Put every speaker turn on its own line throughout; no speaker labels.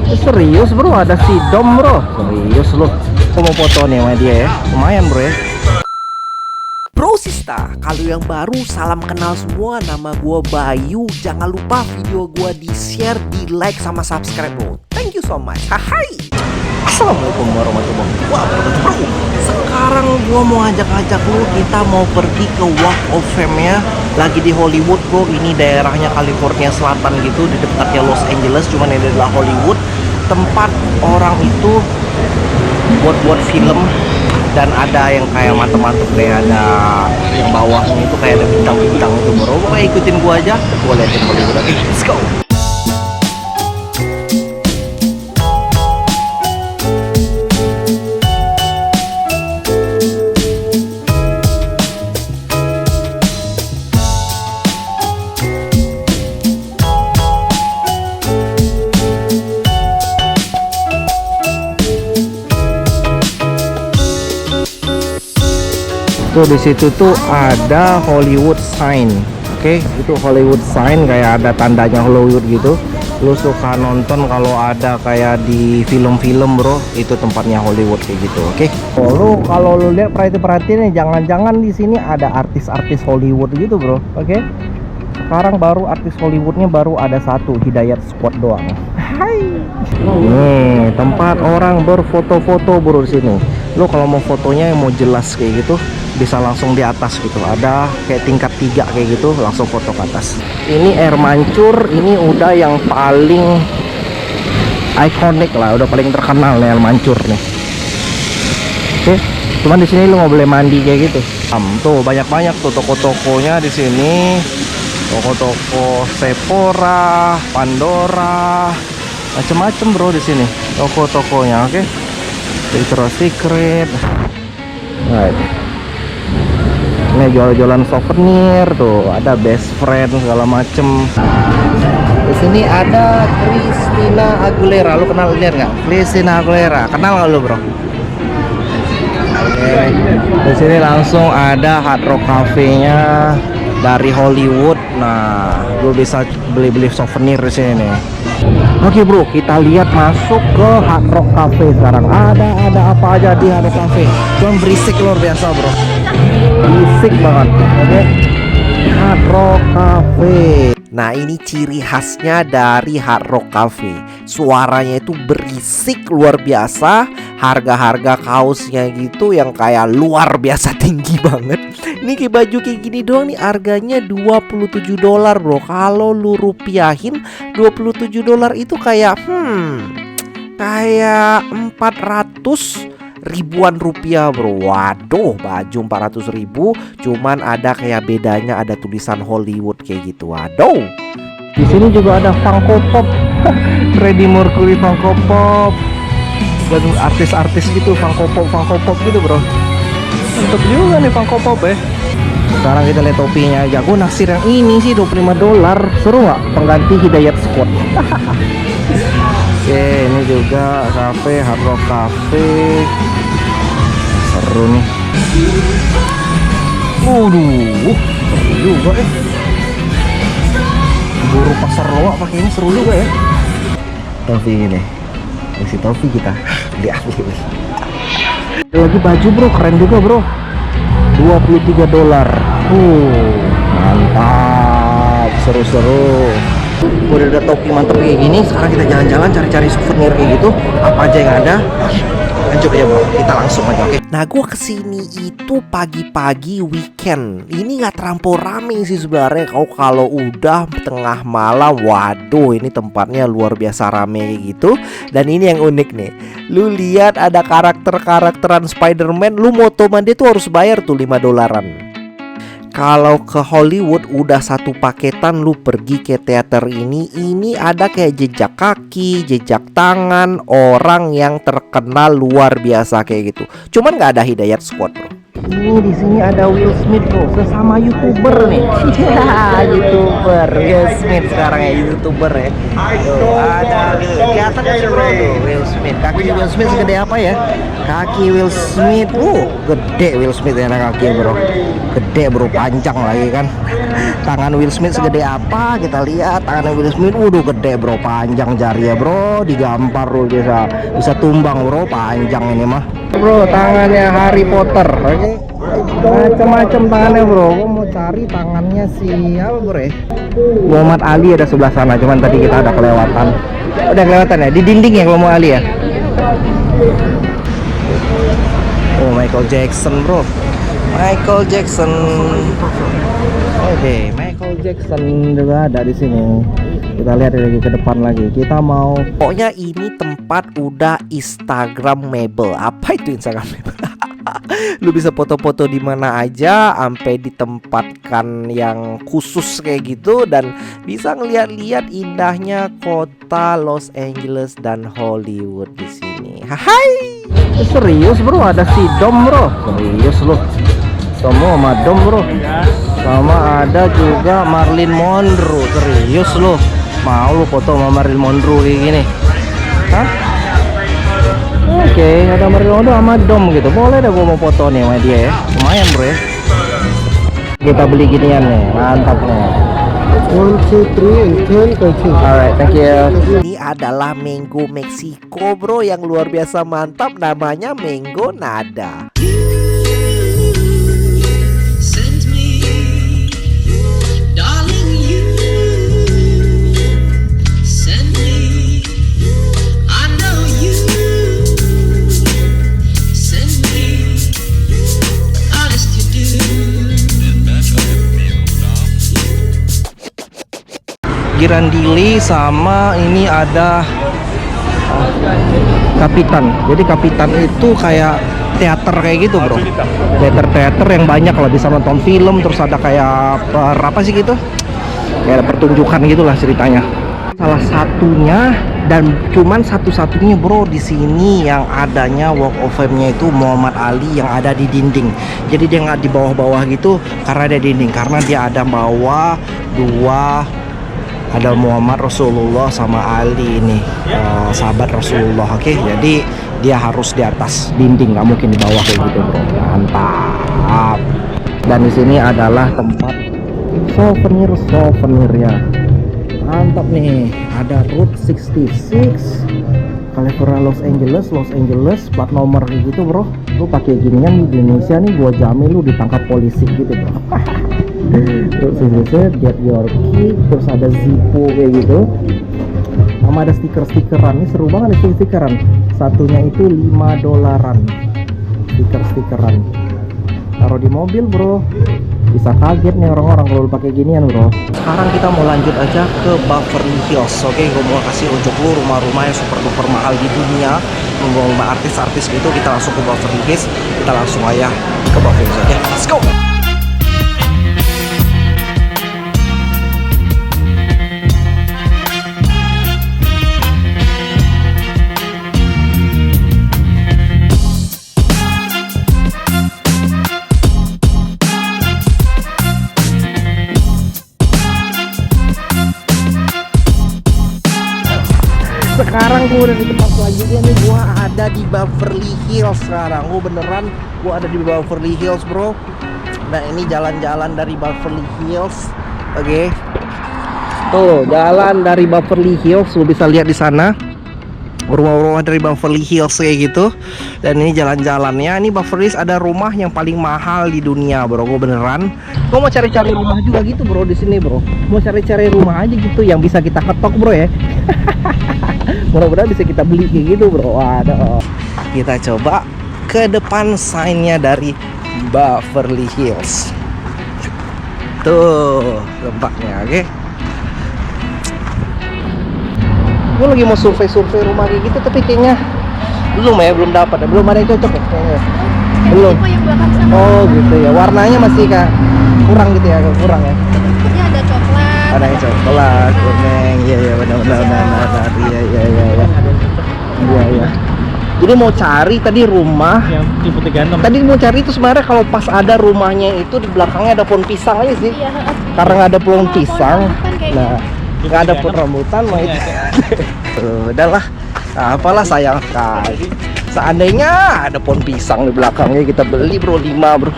Serius bro, ada si Dom bro. Serius lu. Aku mau foto nih sama dia ya. Lumayan bro ya.
Bro Sista, kalau yang baru salam kenal semua, nama gua Bayu. Jangan lupa video gua di share, di like sama subscribe bro. Thank you so much. Hai.
Assalamualaikum warahmatullahi wabarakatuh bro.
Sekarang gua mau ajak-ajak lu, kita mau pergi ke Walk of Fame ya. Lagi di Hollywood bro, ini daerahnya California Selatan gitu, di dekatnya Los Angeles, cuman ini adalah Hollywood. Tempat orang itu buat film. Dan ada yang kayak mantep-mantep, kayak ada yang bawahnya itu kayak ada bintang-bintang itu bro. Pokoknya ikutin gua aja, gua liatin Hollywood. Oke, let's go.
Tuh di situ tuh ada Hollywood sign. Oke, itu Hollywood sign, kayak ada tandanya Hollywood gitu. Lu suka nonton kalau ada kayak di film-film bro, itu tempatnya Hollywood kayak gitu. Oke. Oh, lu kalau lu lihat perhatiin nih, jangan-jangan di sini ada artis-artis Hollywood gitu bro. Oke. Sekarang baru artis Hollywoodnya baru ada satu, Hidayat Squad doang. Hai. Nih tempat orang berfoto-foto bro di sini. Lu kalau mau fotonya yang mau jelas kayak gitu, bisa langsung di atas gitu, ada kayak tingkat 3 kayak gitu, langsung foto ke atas. Ini air mancur, ini udah yang paling ikonik lah, udah paling terkenal nih air mancur nih. Oke, cuman di sini lu nggak boleh mandi kayak gitu. Tuh banyak tuh toko-tokonya di sini, toko-toko Sephora, Pandora, macem-macem bro di sini toko-tokonya. Oke, Victoria's Secret. Right. Ini jual-jualan souvenir tuh, ada best friend segala macem. Di sini ada Christina Aguilera. Lu kenal dia nggak? Christina Aguilera, kenal nggak lu bro? Oke. Di sini langsung ada Hard Rock Cafe-nya dari Hollywood. Nah, gue bisa beli-beli souvenir di sini nih. Oke bro, kita lihat masuk ke Hard Rock Cafe sekarang. Ada apa aja di Hard Rock Cafe? Cuman berisik luar biasa bro. Berisik banget. Oke. Hard Rock Cafe.
Nah ini ciri khasnya dari Hard Rock Cafe. Suaranya itu berisik luar biasa. Harga-harga kaosnya gitu yang kayak luar biasa tinggi banget. Ini kayak baju kayak gini doang nih harganya $27 bro. Kalau lu rupiahin $27 itu kayak kayak 400 ribuan rupiah bro. Waduh, baju 400 ribu, cuman ada kayak bedanya, ada tulisan Hollywood kayak gitu. Waduh.
Di sini juga ada Funko Pop. Freddie Mercury Funko Pop. Buat artis-artis gitu, Funko Pop gitu bro. Untuk juga nih Funko Pop ya. Sekarang kita lihat topinya aja. Gue naksir yang ini sih $25. Seru nggak? Pengganti Hidayat Squad. Oke, ini juga cafe, Hard Rock Cafe. Seru nih. Waduh, seru juga ya. Buru pasar loak pakai ini seru juga ya. Topi ini, isi topi kita diambil. Ada lagi baju bro, keren juga bro. $23. Mantap, seru-seru. Udah ada topi mantep kayak gini. Sekarang kita jalan-jalan cari-cari souvenir kayak gitu. Apa aja yang ada? Lanjut aja bro, kita langsung aja. Oke.
Nah gue kesini itu pagi-pagi weekend. Ini nggak terlampau rame sih sebenarnya. Kalau udah tengah malam, waduh ini tempatnya luar biasa rame kayak gitu. Dan ini yang unik nih, lu lihat ada karakteran Spider-Man. Lu mau toman dia tuh harus bayar tuh $5. Kalau ke Hollywood udah satu paketan, lu pergi ke teater ini ada kayak jejak kaki, jejak tangan orang yang terkenal luar biasa kayak gitu. Cuman nggak ada Hidayat Squad bro.
Ini di sini ada Will Smith bro, sesama YouTuber nih. YouTuber Will Smith sekarang ya, YouTuber ya. Tuh, ada kelihatan aja bro tuh Will Smith. Kaki Will Smith segede apa ya? Kaki Will Smith, gede Will Smith ya kaki bro. Gede bro, panjang lagi kan. Tangan Will Smith segede apa? Kita lihat tangan Will Smith, waduh gede bro, panjang jari ya bro, digampar bro, bisa tumbang bro, panjang ini mah. Bro, tangannya Harry Potter, oke? Macam-macam tangannya bro. Gua mau cari tangannya siapa bro ya? Muhammad Ali ada sebelah sana, cuman tadi kita ada kelewatan. Udah kelewatan ya? Di dinding ya kalau mau Ali ya? Oh, Michael Jackson bro, Michael Jackson. Oke, Michael Jackson juga ada di sini. Kita lihat lagi ke depan lagi. Kita mau.
Pokoknya ini tempat udah Instagramable. Apa itu Instagramable? Lu bisa foto-foto di mana aja, sampai ditempatkan yang khusus kayak gitu, dan bisa ngeliat-liat indahnya kota Los Angeles dan Hollywood di sini. Hai.
Serius bro, ada si Dom bro. Serius loh. Semua sama Dom bro. Sama ada juga Marilyn Monroe. Serius loh. Mau lu foto sama Marilyn Monroe kayak gini? Hah? Oke, ada Marilyn Monroe sama Dom gitu. Boleh deh gua mau foto nih sama dia ya. Lumayan bro ya. Kita beli ginian nih, mantap nih.
1, 2, 3 and 10 countries.
Alright, thank you.
Ini adalah mango Meksiko bro, yang luar biasa mantap. Namanya mango nada.
Send me, darling, you send me. I know you send me. Honest you do.
Girandili sama ini ada Kapitan. Jadi Kapitan itu kayak teater kayak gitu bro. Teater yang banyak lah, bisa nonton film, terus ada kayak apa sih gitu, kayak pertunjukan gitulah ceritanya. Salah satunya dan cuman satu-satunya bro di sini yang adanya Walk of Fame-nya itu Muhammad Ali yang ada di dinding. Jadi dia nggak di bawah-bawah gitu karena ada dinding, karena dia ada bawah dua, ada Muhammad Rasulullah sama Ali ini sahabat Rasulullah. Oke, jadi dia harus di atas dinding, nggak mungkin di bawah kayak gitu bro. Mantap. Dan di sini adalah tempat souvenirnya. Mantap nih, ada Route 66 California Los Angeles plat nomor kayak gitu bro. Lu pakai ginian di Indonesia nih, gua jamin lu ditangkap polisi gitu bro. Terus get your key, terus ada Zippo kayak gitu, sama ada stiker-stikeran. Ini seru banget nih stikeran. Satunya itu $5 stiker-stikeran. Taruh di mobil bro, bisa kaget nih orang-orang kalau lu pakai ginian bro. Sekarang kita mau lanjut aja ke Beverly Hills. Oke, gue mau kasih unjuk lu rumah-rumah yang super duper mahal di dunia, ngomong artis-artis gitu. Kita langsung ke Beverly Hills, kita langsung aja ke Beverly Hills. Oke, let's go. Sekarang gue udah di tempat selanjutnya nih, gue ada di Beverly Hills sekarang. Gue beneran, gue ada di Beverly Hills bro. Nah ini jalan-jalan dari Beverly Hills. Oke. Tuh jalan dari Beverly Hills, lu bisa lihat di sana rumah-rumah dari Beverly Hills kayak gitu. Dan ini jalan-jalannya. Ini Beverly Hills ada rumah yang paling mahal di dunia bro. Gue beneran, gue mau cari-cari rumah juga gitu bro di sini bro. Mau cari-cari rumah aja gitu yang bisa kita ketok bro ya. Mudah-mudahan bisa kita beli kayak gitu bro. Waduh. Kita coba ke depan sign-nya dari Beverly Hills. Tuh tempatnya. Oke. Gue lagi mau survei rumah kayak gitu, tapi kayaknya belum dapat, belum ada yang cocok ya kayaknya. Belum. Oh gitu ya, warnanya masih kurang gitu ya, kurang ya.
Ini ada coklat.
Ada yang coklat, kuning, iya benar. Iya. Jadi mau cari tadi rumah
Yang tipe 36.
Tadi mau cari itu sebenarnya kalau pas ada rumahnya itu di belakangnya ada pohon pisang aja sih.
Iya.
Karena nggak ada pohon pisang.
rambutan kayaknya.
Nah, nggak ada pohon rambutan mah itu. Udahlah. Nah, apalah sayang sekali. Seandainya ada pohon pisang di belakangnya kita beli bro, 5 bro.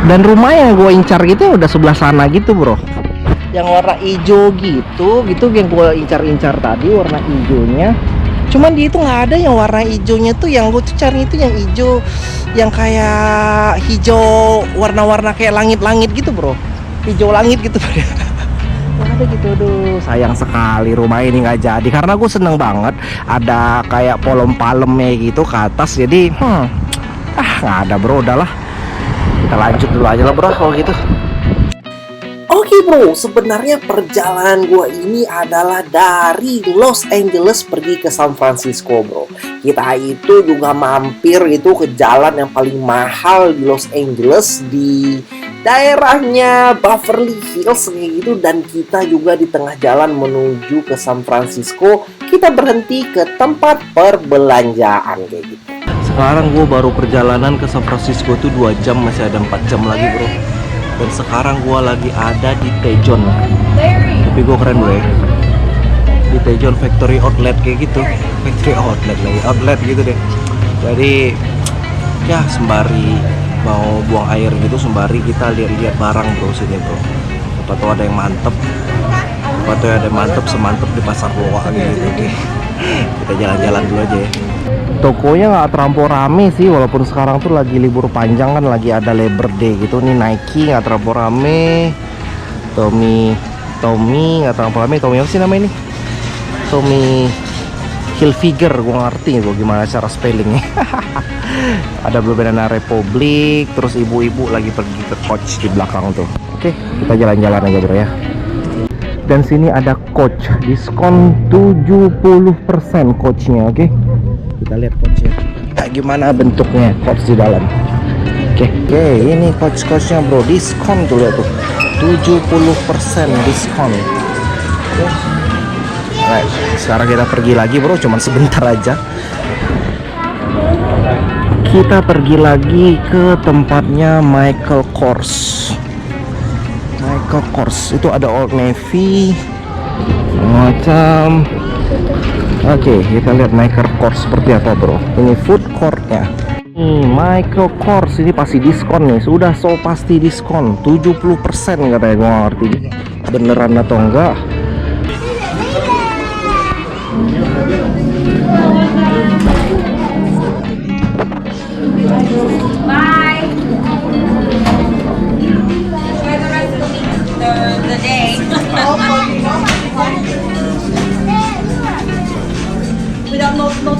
Dan rumah yang gue incar gitu udah sebelah sana gitu bro, yang warna hijau gitu yang gue incar-incar tadi warna hijaunya. Cuman dia itu nggak ada yang warna hijaunya tuh, yang gue tuh cari itu yang hijau, yang kayak hijau warna-warna kayak langit-langit gitu bro, hijau langit gitu. Nggak ada gitu, aduh sayang sekali rumah ini nggak jadi, karena gue seneng banget ada kayak palem-palemnya gitu ke atas. Jadi nggak ada bro, udahlah kita lanjut dulu aja lah bro kalau gitu.
Oke bro, sebenarnya perjalanan gua ini adalah dari Los Angeles pergi ke San Francisco bro. Kita itu juga mampir itu ke jalan yang paling mahal di Los Angeles, di daerahnya Beverly Hills kayak gitu. Dan kita juga di tengah jalan menuju ke San Francisco, kita berhenti ke tempat perbelanjaan kayak gitu.
Sekarang gue baru perjalanan ke San Francisco tuh 2 jam, masih ada 4 jam lagi bro. Dan sekarang gue lagi ada di Tejon. Tapi gue keren bro ya, di Tejon Factory Outlet kayak gitu. Factory Outlet lagi, outlet gitu deh. Jadi ya sembari mau buang air gitu, sembari kita lihat-lihat barang bro sini bro. Siapa tahu ada yang mantep, siapa tahu ada yang mantep semantep di pasar Loa gitu. Oke, kita jalan-jalan dulu aja ya. Tokonya nggak terlampau rame sih, walaupun sekarang tuh lagi libur panjang kan, lagi ada Labor Day gitu. Nih Nike nggak terlampau rame, Tommy nggak terlampau rame. Tommy apa sih namanya ini? Tommy Hilfiger, gue ngerti gue gimana cara spellingnya. Ada Banana Republic, terus ibu-ibu lagi pergi ke Coach di belakang tuh. Oke, kita jalan-jalan aja bro ya. Dan sini ada Coach, diskon 70% Coachnya, oke? Kita lihat Coachnya kayak gimana bentuknya, Coach di dalam. Oke, ini Coachnya bro, diskon tuh, lihat tuh 70% diskon. Oke. Right, sekarang kita pergi lagi bro, cuman sebentar aja. Kita pergi lagi ke tempatnya Michael Kors. Michael Kors itu ada Old Navy macam. Oke, kita lihat Michael Kors seperti apa bro. Ini food courtnya. Michael Kors ini pasti diskon nih, sudah pasti diskon 70% katanya. Gue gak ngerti beneran atau enggak.
Bye. Enjoy the rest of the day. Without no 20.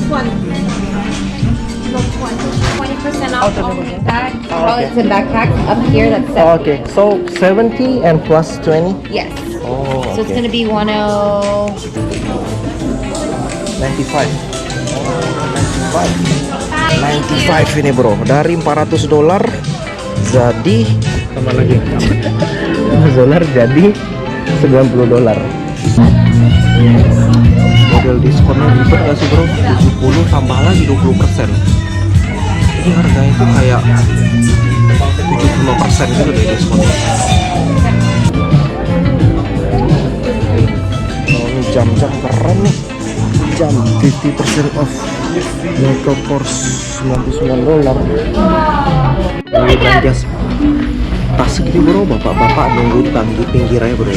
No 20% off only that. Wallets and backpacks up here, that's 70.
Oke, so 70 and plus 20.
Yes.
Oh,
So it's gonna be 10.
95. 95 ini bro, dari $400 jadi
Tambah lagi.
$100 jadi $90. Model diskonnya ribet gak sih bro? 70 tambah lagi 20%. Ini harganya itu kayak 75% gitu deh diskonnya. Oh, ini jam-jam keren nih. Jam 50% off. Michael Kors $99. Ini belanja tas segini bro, bapak-bapak nunggu di pinggir aja bro.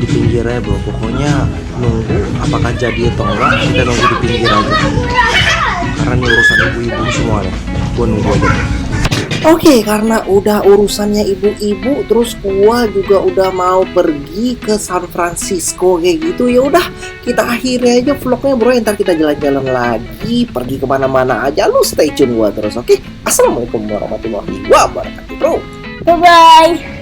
Di pinggir aja bro, pokoknya nunggu apakah jadi atau enggak, kita nunggu di pinggir aja. Karena ini urusan ibu-ibu semua nih, gua nunggu aja.
Oke, karena udah urusannya ibu-ibu, terus gua juga udah mau pergi ke San Francisco kayak gitu. Ya udah, kita akhiri aja vlognya bro. Ntar kita jalan-jalan lagi, pergi kemana-mana aja. Lu stay tune gua terus, oke? Assalamualaikum warahmatullahi wabarakatuh bro.
Bye-bye.